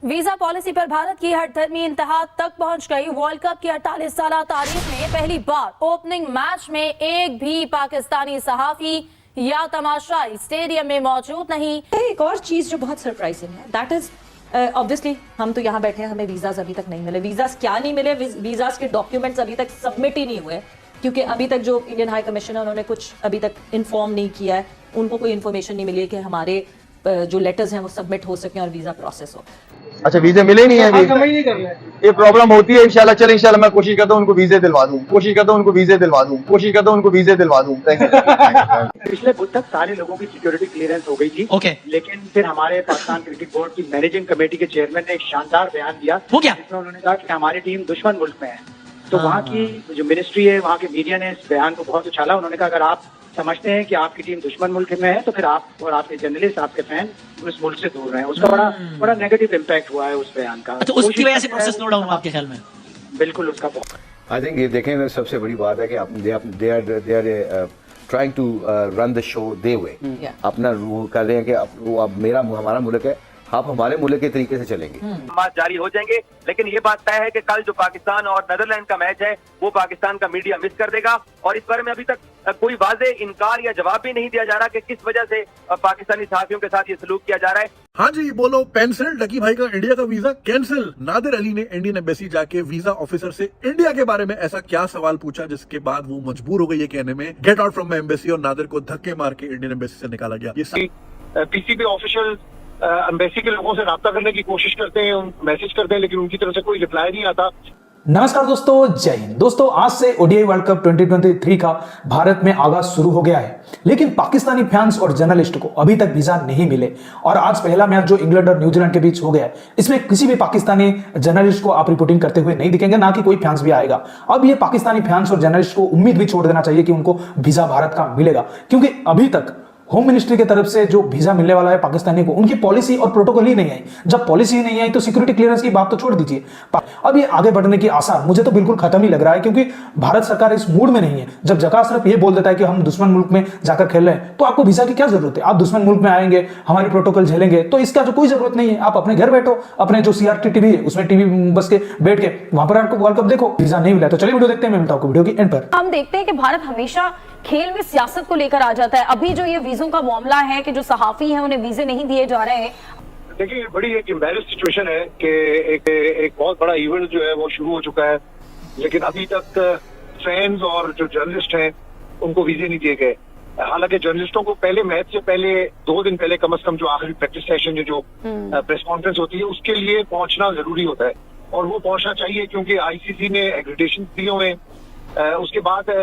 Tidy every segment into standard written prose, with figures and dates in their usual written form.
Visa policy पर भारत की हठधर्मी इंतहा तक पहुंच गई। वर्ल्ड कप की 48 साल तारीख में पहली बार ओपनिंग मैच में एक भी पाकिस्तानी सहाफी या तमाशाई स्टेडियम में मौजूद नहीं। एक और चीज जो बहुत सरप्राइजिंग है, दैट इज ऑब्वियसली हम तो यहाँ बैठे हैं, हमें वीजाज अभी तक नहीं मिले। वीजाज क्या नहीं मिले, वीजाज के डॉक्यूमेंट्स अभी तक सबमिट ही नहीं हुए, क्योंकि अभी तक जो इंडियन हाई कमिश्नर उन्होंने कुछ अभी तक इन्फॉर्म नहीं किया है, उनको कोई इन्फॉर्मेशन नहीं मिली है कि हमारे जो लेटर्स हैं वो सबमिट हो सकें और वीजा प्रोसेस हो। अच्छा, वीजे मिले नहीं है अभी? ये प्रॉब्लम होती है। इंशाल्लाह चल, इंशाल्लाह मैं कोशिश करता हूँ उनको वीजे दिलवा दूँ, पिछले बुध तक सारे लोगों की सिक्योरिटी क्लियरेंस हो गई थी। लेकिन फिर हमारे पाकिस्तान क्रिकेट बोर्ड की मैनेजिंग कमेटी के चेयरमैन ने एक शानदार बयान दिया। वो क्या? जिसमें उन्होंने कहा कि हमारी टीम दुश्मन मुल्क में है। तो वहाँ की जो मिनिस्ट्री है, वहाँ के मीडिया ने इस बयान को बहुत उछाला। उन्होंने कहा अगर आप समझते हैं कि आपकी टीम दुश्मन मुल्क में है तो फिर आप और आपके जर्नलिस्ट, आपके फैन उस मुल्क से दूर रहे हैं। उसका बड़ा नेगेटिव इम्पैक्ट हुआ है उस बयान का। तो उसकी वजह से प्रोसेस स्लो डाउन आपके ख्याल में? बिल्कुल, उसका आई थिंक ये देखें, सबसे बड़ी बात है कि they are trying to run the show their way, अपना रूल कर रहे हैं कि अब हमारा मुल्क है, आप हमारे मुल्क के तरीके से चलेंगे। बात जारी हो जाएंगे, लेकिन ये बात तय है कि कल जो पाकिस्तान और नेदरलैंड का मैच है वो पाकिस्तान का मीडिया मिस कर देगा। और इस बारे में अभी तक कोई वाजे इनकार या जवाब भी नहीं दिया जा रहा कि किस वजह से पाकिस्तानी सहाफियों के साथ ये सलूक किया जा रहा है। हाँ जी, बोलो पेंसिल। लकी भाई का इंडिया का वीजा कैंसिल। नादिर अली ने इंडियन एम्बेसी जाके वीजा ऑफिसर से इंडिया के बारे में ऐसा क्या सवाल पूछा जिसके बाद वो मजबूर हो गई है कहने में get out from my embassy, और नादिर को धक्के मार के इंडियन एम्बेसी से निकाला गया। ये पीसीबी ऑफिशियल एम्बेसी के लोगों से राब्ता करने की कोशिश करते हैं, मैसेज करते हैं, लेकिन उनकी तरफ से कोई रिप्लाई नहीं आता। नमस्कार दोस्तों, जय हिंद। दोस्तों, आज से ओडीआई वर्ल्ड कप 2023 का भारत में आगाज शुरू हो गया है, लेकिन पाकिस्तानी फैंस और जर्नलिस्ट को अभी तक वीजा नहीं मिले। और आज पहला मैच जो इंग्लैंड और न्यूजीलैंड के बीच हो गया है, इसमें किसी भी पाकिस्तानी जर्नलिस्ट को आप रिपोर्टिंग करते हुए नहीं दिखेंगे, ना कि कोई फैंस भी आएगा। अब ये पाकिस्तानी फैंस और जर्नलिस्ट को उम्मीद भी छोड़ देना चाहिए कि उनको वीजा भारत का मिलेगा, क्योंकि अभी तक होम मिनिस्ट्री की तरफ से जो वीजा मिलने वाला है पाकिस्तानी को, उनकी पॉलिसी और प्रोटोकॉल ही नहीं आई। जब पॉलिसी ही नहीं आई तो सिक्योरिटी क्लियरेंस की बात तो छोड़ दीजिए। अब ये आगे बढ़ने की आसार मुझे तो बिल्कुल खत्म ही लग रहा है, क्योंकि भारत सरकार इस मूड में नहीं है। जब जका सिर्फ ये बोल देता है कि हम दुश्मन मुल्क में जाकर खेल रहे हैं, तो आपको वीजा की क्या जरूरत है? आप दुश्मन मुल्क में आएंगे, हमारी प्रोटोकॉल झेलेंगे, तो इसका जो कोई जरूरत नहीं है। आप अपने घर बैठो, अपने जो सीआरटी टीवी है उसमें टीवी बस के बैठ के वहां पर आपको वर्ल्ड कप देखो। वीजा नहीं मिला तो चलिए वीडियो देखते हैं, मैं मिलता हूं वीडियो की एंड पर। हम देखते हैं कि भारत हमेशा खेल में सियासत को लेकर आ जाता है। अभी जो ये वीजों का मामला है कि जो सहाफी हैं उन्हें वीजे नहीं दिए जा रहे हैं। देखिए, बड़ी एक एम्बैरेस सिचुएशन है कि एक बहुत बड़ा इवेंट जो है वो शुरू हो चुका है, लेकिन अभी तक फैंस और जो जर्नलिस्ट हैं उनको वीजे नहीं दिए गए। हालांकि जर्नलिस्टों को पहले मैच से पहले 2 दिन पहले कम से कम जो आखिरी प्रैक्टिस सेशन जो प्रेस कॉन्फ्रेंस होती है उसके लिए पहुंचना जरूरी होता है, और वो पहुंचना चाहिए क्योंकि आईसीसी ने एक्रेडिटेशन दिए हुए हैं। उसके बाद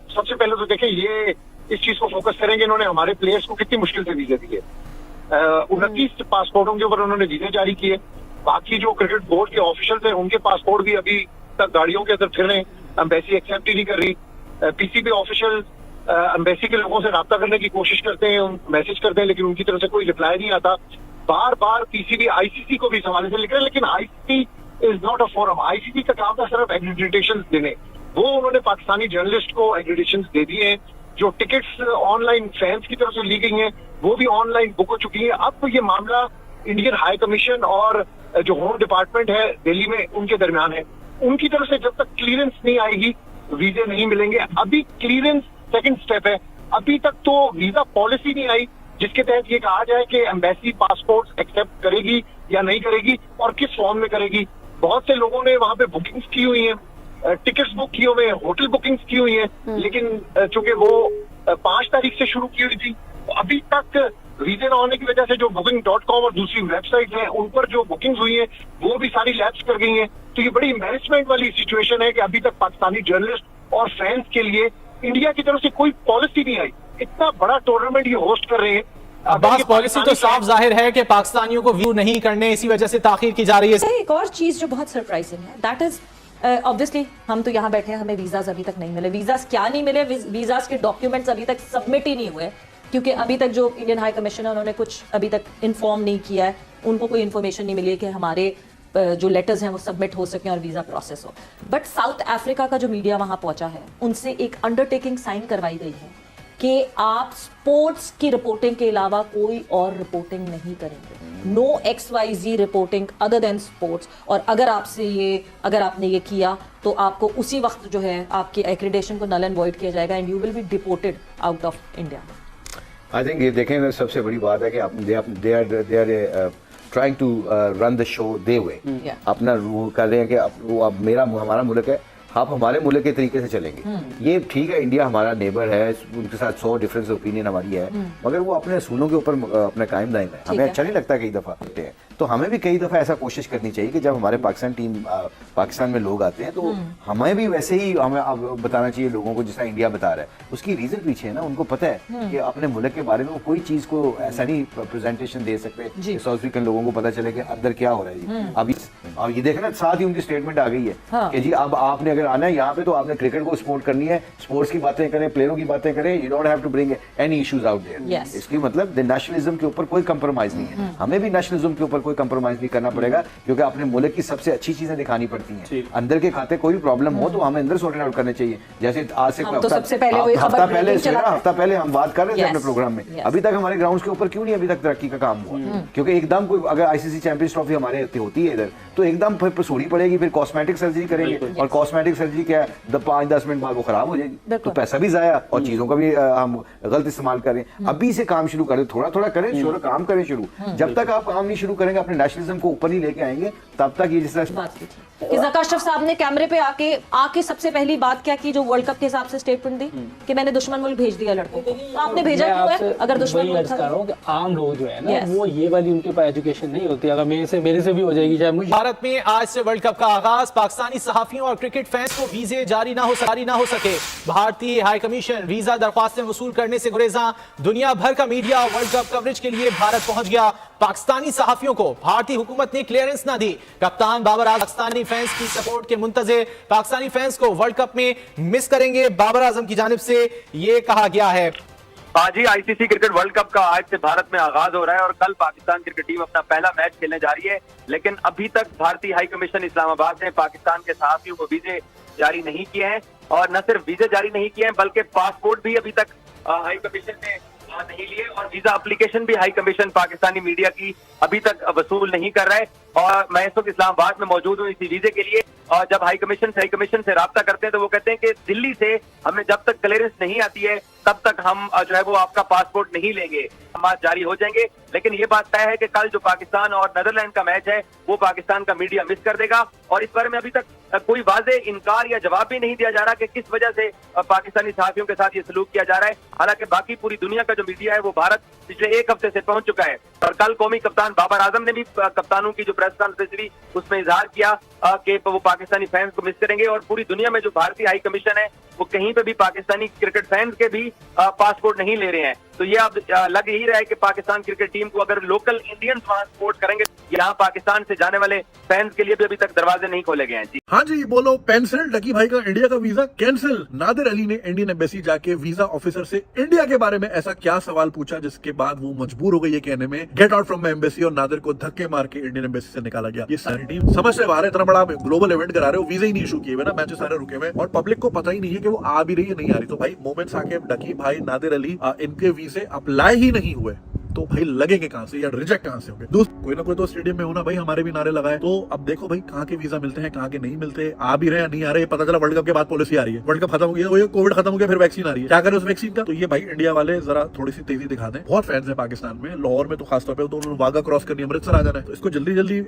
सबसे पहले तो देखें, ये इस चीज को फोकस करेंगे इन्होंने हमारे प्लेयर्स को कितनी मुश्किल से वीजे दिए। 29 पासपोर्टों के ऊपर उन्होंने वीजे जारी किए। बाकी जो क्रिकेट बोर्ड के ऑफिशियल्स हैं उनके पासपोर्ट भी अभी तक गाड़ियों के अंदर फिर रहे हैं, एम्बेसी एक्सेप्ट ही नहीं कर रही। पीसीबी ऑफिशियल एम्बेसी के लोगों से राब्ता करने की कोशिश करते हैं, मैसेज करते हैं, लेकिन उनकी तरफ से कोई रिप्लाई नहीं आता। बार बार पीसीबी आईसीसी को भी इस हवाले से लिख रहे हैं, लेकिन ICC is not a forum. ICC का काम था सिर्फ एक्रेडिटेशन देने, वो उन्होंने पाकिस्तानी जर्नलिस्ट को एक्रेडिटेशन दे दिए हैं। जो टिकट्स ऑनलाइन फैंस की तरफ से ली गई हैं वो भी ऑनलाइन बुक हो चुकी है। अब ये मामला इंडियन हाई कमीशन और जो होम डिपार्टमेंट है दिल्ली में उनके दरमियान है। उनकी तरफ से जब तक क्लियरेंस नहीं आएगी वीजे नहीं मिलेंगे। अभी क्लियरेंस सेकंड स्टेप है, अभी तक तो वीजा पॉलिसी नहीं आई जिसके तहत ये कहा जाए कि एम्बेसी पासपोर्ट एक्सेप्ट करेगी या नहीं करेगी और किस फॉर्म में करेगी। बहुत से लोगों ने वहां पे बुकिंग्स की हुई हैं, टिकट्स बुक किए हुए हैं, होटल बुकिंग्स की हुई हैं, लेकिन चूंकि वो 5 तारीख से शुरू की हुई थी, अभी तक वीजे ना होने की वजह से जो booking.com और दूसरी वेबसाइट हैं उन पर जो बुकिंग्स हुई हैं वो भी सारी लैप्स कर गई हैं। तो ये बड़ी एम्बैरेसमेंट वाली सिचुएशन है कि अभी तक पाकिस्तानी जर्नलिस्ट और फैंस के लिए इंडिया की तरफ से कोई पॉलिसी नहीं आई। इतना बड़ा टूर्नामेंट ये होस्ट कर रहे हैं। अब्बास, पॉलिसी तो साफ जाहिर है कि पाकिस्तानियों को व्यू नहीं करने, इसी वजह से ताखीर की जा रही है। एक और चीज जो बहुत सरप्राइजिंग है, दैट इज ऑब्वियसली हम तो यहाँ बैठे हैं, हमें वीजाज अभी तक नहीं मिले। वीजाज क्या नहीं मिले, वीजाज के डॉक्यूमेंट्स अभी तक सबमिट ही नहीं हुए, क्योंकि अभी तक जो इंडियन हाई कमिश्नर उन्होंने कुछ अभी तक इन्फॉर्म नहीं किया है, उनको कोई इन्फॉर्मेशन नहीं मिली है कि हमारे जो लेटर्स हैं वो सबमिट हो सकें और वीजा प्रोसेस हो। बट साउथ अफ्रीका का जो मीडिया वहां पहुंचा है उनसे एक अंडरटेकिंग साइन करवाई गई है कि आप स्पोर्ट्स की रिपोर्टिंग के अलावा कोई और रिपोर्टिंग नहीं करेंगे। No XYZ reporting other than sports. और अगर आपने ये किया तो आपको उसी वक्त जो है आपकी एक्रेडिटेशन को नल एंड वॉइड किया जाएगा and you will be deported out of India. I think ये देखें सबसे बड़ी बात है कि they are trying to run the show their way, अपना रूल कर रहे हैं कि अब हमारा मुल्क है, आप हमारे मुल्क के तरीके से चलेंगे। ये ठीक है, इंडिया हमारा नेबर है, उनके साथ 100 डिफरेंस ओपिनियन हमारी है, मगर वो अपने असूलों के ऊपर अपना कायम दायम है। हमें अच्छा नहीं लगता कई दफा होते हैं, तो हमें भी कई दफा ऐसा कोशिश करनी चाहिए कि जब हमारे पाकिस्तान में लोग आते हैं तो हमें भी वैसे ही हमें अब बताना चाहिए लोगों को जिस तरह इंडिया बता रहा है। उसकी रीजन पीछे है ना, उनको पता है कि अपने मुल्क के बारे में वो कोई चीज को ऐसा नहीं प्रेजेंटेशन दे सकते साउथ अफ्रीकन लोगों को पता चले कि अंदर क्या हो रहा है जी। अब ये देखना, साथ ही उनकी स्टेटमेंट आ गई है कि जी अब आपने अगर आना है यहाँ पे तो आपने क्रिकेट को सपोर्ट करनी है, स्पोर्ट्स की बातें करें, प्लेयरों की बातें करें, you don't have to bring any issues out there. इसकी मतलब नेशनलिज्म के ऊपर कोई कंप्रोमाइज नहीं है, हमें भी नेशनलिज्म के ऊपर कोई कंप्रोमाइज नहीं करना पड़ेगा, क्योंकि अपने मुल्क की सबसे अच्छी चीजें दिखानी पड़ती हैं। अंदर के खाते कोई प्रॉब्लम हो तो हमें अंदर सॉर्ट आउट करने चाहिए। जैसे आज से हफ्ता पहले हम बात कर रहे थे अपने प्रोग्राम में, अभी तक हमारे ग्राउंड्स के ऊपर क्यों नहीं अभी तक तरक्की का काम हुआ? क्योंकि एकदम कोई अगर ICC चैंपियंस ट्रॉफी हमारे होती है इधर तो एकदम फिर सोड़ी पड़ेगी, फिर कॉस्मेटिक सर्जरी करेंगे, और कॉस्मेटिक सर्जरी क्या है, 5-10 मिनट बाद वो खराब हो जाएगी, तो पैसा भी जाया और चीजों का भी हम गलत इस्तेमाल करें। अभी से काम शुरू करें, थोड़ा थोड़ा करें, काम करें शुरू। जब तक आप काम नहीं शुरू करेंगे, अपने नेशनलिज्म को ऊपर नहीं लेके आएंगे, तब तक ये जिस इज़ाक अशरफ साहब ने कैमरे पे आके सबसे पहली बात क्या की जो वर्ल्ड कप के हिसाब से स्टेटमेंट दी कि मैंने दुश्मन मुल्क भेज दिया लड़कों को। आपने भेजा क्यों है? अगर दुश्मन मुल्क था, आम लोग जो है ना वो ये वाली उनके पास एजुकेशन नहीं होती, अगर मेरे से भी हो जाएगी चाहे मुझे। भारत में आज से वर्ल्ड कप का आगाज, पाकिस्तानी सहाफियों और क्रिकेट फैंस को वीजे जारी ना हो सके। भारतीय हाई कमीशन वीजा दरख्वास्तें वसूल करने से गुरेजा। दुनिया भर का मीडिया वर्ल्ड कप कवरेज के लिए भारत पहुंच गया। पाकिस्तानी सहाफियों को भारतीय हुकूमत ने क्लियरेंस ना दी। कप्तान बाबर आजम पाकिस्तानी फैंस की सपोर्ट के मुंतज़िर। पाकिस्तानी फैंस को वर्ल्ड कप में मिस करेंगे, बाबर आजम की जानिब से ये कहा गया है। आज ही ICC क्रिकेट वर्ल्ड कप का आज से भारत में आगाज हो रहा है और कल पाकिस्तान क्रिकेट टीम अपना पहला मैच खेलने जा रही है, लेकिन अभी तक भारतीय हाई कमीशन इस्लामाबाद ने पाकिस्तान के सहाफियों को वीजे जारी नहीं किए हैं, और न सिर्फ वीजे जारी नहीं किए हैं बल्कि पासपोर्ट भी अभी तक हाई कमीशन ने नहीं लिए, और वीजा एप्लीकेशन भी हाई कमीशन पाकिस्तानी मीडिया की अभी तक वसूल नहीं कर रहा है। और मैं इस वक्त इस्लामाबाद में मौजूद हूँ इसी वीजे के लिए, और जब हाई कमीशन से राब्ता करते हैं तो वो कहते हैं कि दिल्ली से हमें जब तक क्लियरेंस नहीं आती है तब तक हम जो है वो आपका पासपोर्ट नहीं लेंगे, हम आज जारी हो जाएंगे। लेकिन ये बात तय है कि कल जो पाकिस्तान और नीदरलैंड का मैच है वो पाकिस्तान का मीडिया मिस कर देगा, और इस बारे में अभी तक कोई वाज़े इनकार या जवाब भी नहीं दिया जा रहा कि किस वजह से पाकिस्तानी सहाफियों के साथ ये सलूक किया जा रहा है। हालांकि बाकी पूरी दुनिया का जो मीडिया है वो भारत पिछले एक हफ्ते से पहुंच चुका है, और कल कौमी कप्तान बाबर आजम ने भी कप्तानों की जो प्रेस कॉन्फ्रेंस हुई उसमें इजहार किया कि वो पाकिस्तानी फैंस को मिस करेंगे, और पूरी दुनिया में जो भारतीय हाई कमीशन है वो कहीं पे भी पाकिस्तानी क्रिकेट फैंस के भी पासपोर्ट नहीं ले रहे हैं। तो ये अब लग ही रहा है कि पाकिस्तान क्रिकेट टीम को अगर लोकल इंडियंस वहां सपोर्ट करेंगे, यहाँ पाकिस्तान से जाने वाले फैंस के लिए भी अभी तक दरवाजे नहीं खोले गए हैं। जी हाँ जी, बोलो पेंसिल। डकी भाई का इंडिया का वीजा कैंसिल। नादिर अली ने इंडियन एम्बेसी जाके वीजा ऑफिसर से इंडिया के बारे में ऐसा क्या सवाल पूछा जिसके बाद वो मजबूर हो गई ये कहने में get out from my embassy, और नादिर को धक्के मार के इंडियन एम्बेसी से निकाला गया। ये सारी टीम समझ से बाहर है, इतना बड़ा ग्लोबल इवेंट करा रहे हो, वीजा ही नहीं इशू किए हुए ना, मैचेस सारे रुके हुए, और पब्लिक को पता ही नहीं है कि वो आ भी रही है नहीं आ रही। तो भाई मोमेंट्स आके डकी भाई नादिर अली इनके वीजे अप्लाई ही नहीं हुए तो भाई लगेंगे कहां से या रिजेक्ट कहां से होंगे? कोई ना कोई तो स्टेडियम में होना भाई, हमारे भी नारे लगाए। तो अब देखो भाई कहां के वीजा मिलते हैं, कहां के नहीं मिलते, आ भी रहे हैं नहीं आ रहे। पता चला वर्ल्ड कप के बाद पॉलिसी आ रही है, वर्ल्ड कप खत्म हो गया, कोविड खत्म हो गया, फिर वैक्सीन आ रही है, क्या करें उस वैक्सीन का? तो ये भाई इंडिया वाले जरा थोड़ी सी तेजी दिखा दें। बहुत फैंस है पाकिस्तान में, लाहौर में तो खासतौर पर, तो उन्होंने वाघा क्रॉस करनी, अमृतसर आ जाना है, तो इसको जल्दी जल्दी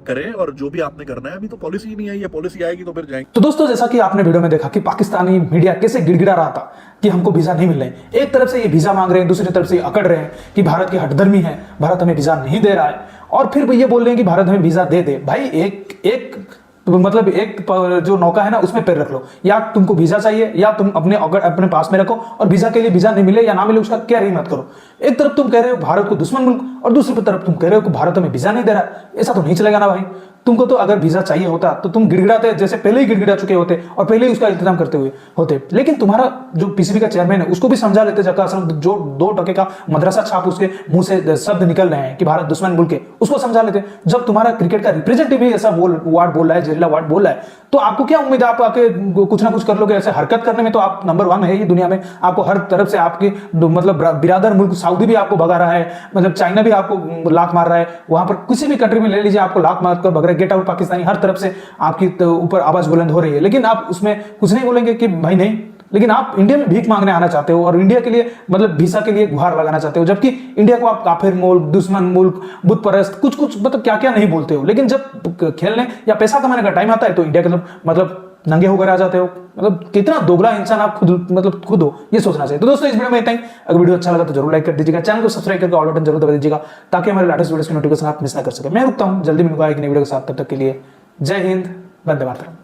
करें, और जो भी आपने करना है, अभी तो पॉलिसी नहीं आई है, पॉलिसी आएगी तो फिर जाएंगे। तो दोस्तों, जैसा कि आपने वीडियो में देखा कि पाकिस्तानी मीडिया कैसे गिड़गिड़ा रहा था कि हमको वीजा नहीं मिल रहे। एक तरफ से ये वीजा मांग रहे हैं, दूसरी तरफ से अकड़ रहे हैं कि भारत की हठधर्मी है, भारत हमें वीजा नहीं दे रहा है, और फिर ये बोल रहे हैं कि भारत हमें वीजा दे दे। भाई एक जो नौका है ना उसमें पैर रख लो, या तुमको वीजा चाहिए या तुम अपने पास में रखो, और वीजा के लिए वीजा नहीं मिले या ना मिले उसका केयर ही मत करो। एक तरफ तुम कह रहे हो भारत को दुश्मन मुल्क और दूसरी तरफ तुम कह रहे हो कि भारत हमें वीजा नहीं दे रहा। ऐसा तो नहीं चलेगा ना भाई। तुमको तो अगर वीजा चाहिए होता तो तुम गिड़गिड़ाते, जैसे पहले ही गिड़गिड़ा चुके होते और पहले ही उसका इंतजाम करते हुए होते। लेकिन तुम्हारा जो पीसीबी का चेयरमैन है उसको भी समझा लेते, जक्का असलम जो 2 टके का मदरसा छाप उसके मुंह से शब्द निकल रहे हैं कि भारत दुश्मन मुल्क है, उसको समझा लेते। जब तुम्हारा क्रिकेट का रिप्रेजेंटेटिव ही ऐसा वार्ड बोल रहा है, जहरीला वार्ड बोल रहा है, तो आपको क्या उम्मीद है? आप आके कुछ ना कुछ कर लोगे? ऐसे हरकत करने में तो आप नंबर 1 है ये दुनिया में। आपको हर तरफ से आपकी मतलब बिरादर मुल्क सऊदी भी आपको भगा रहा है, मतलब चाइना भी आपको लात मार रहा है, वहां पर किसी भी कंट्री में ले लीजिए आपको लात मार कर भग रहा है। गेट आउट पाकिस्तानी, हर तरफ से आपकी ऊपर आवाज बुलंद हो रही है, लेकिन आप उसमें कुछ नहीं बोलेंगे कि भाई नहीं। लेकिन आप इंडिया में भीख मांगने आना चाहते हो और इंडिया के लिए मतलब वीसा के लिए गुहार लगाना चाहते हो, जबकि इंडिया को आप काफिर मुल्क, दुश्मन मुल्क, बुत परस्त, कुछ मतलब क्या क्या नहीं बोलते हो। लेकिन जब खेलने या पैसा कमाने का टाइम आता है तो इंडिया के मतलब नंगे होकर आ जाते हो। मतलब कितना दोगला इंसान आप खुद हो, ये सोचना चाहिए। तो दोस्तों इस वीडियो में इतना ही। अगर वीडियो अच्छा लगा तो जरूर लाइक कर दीजिएगा, चैनल को सब्सक्राइब करके ऑल बटन जरूर दबा दीजिएगा ताकि हमारे लेटेस्ट वीडियोस की नोटिफिकेशन आप मिस ना कर सके। मैं रुकता हूं, जल्दी मिलूंगा एक नई वीडियो के साथ। तब तक के लिए जय हिंद, वंदे मातरम।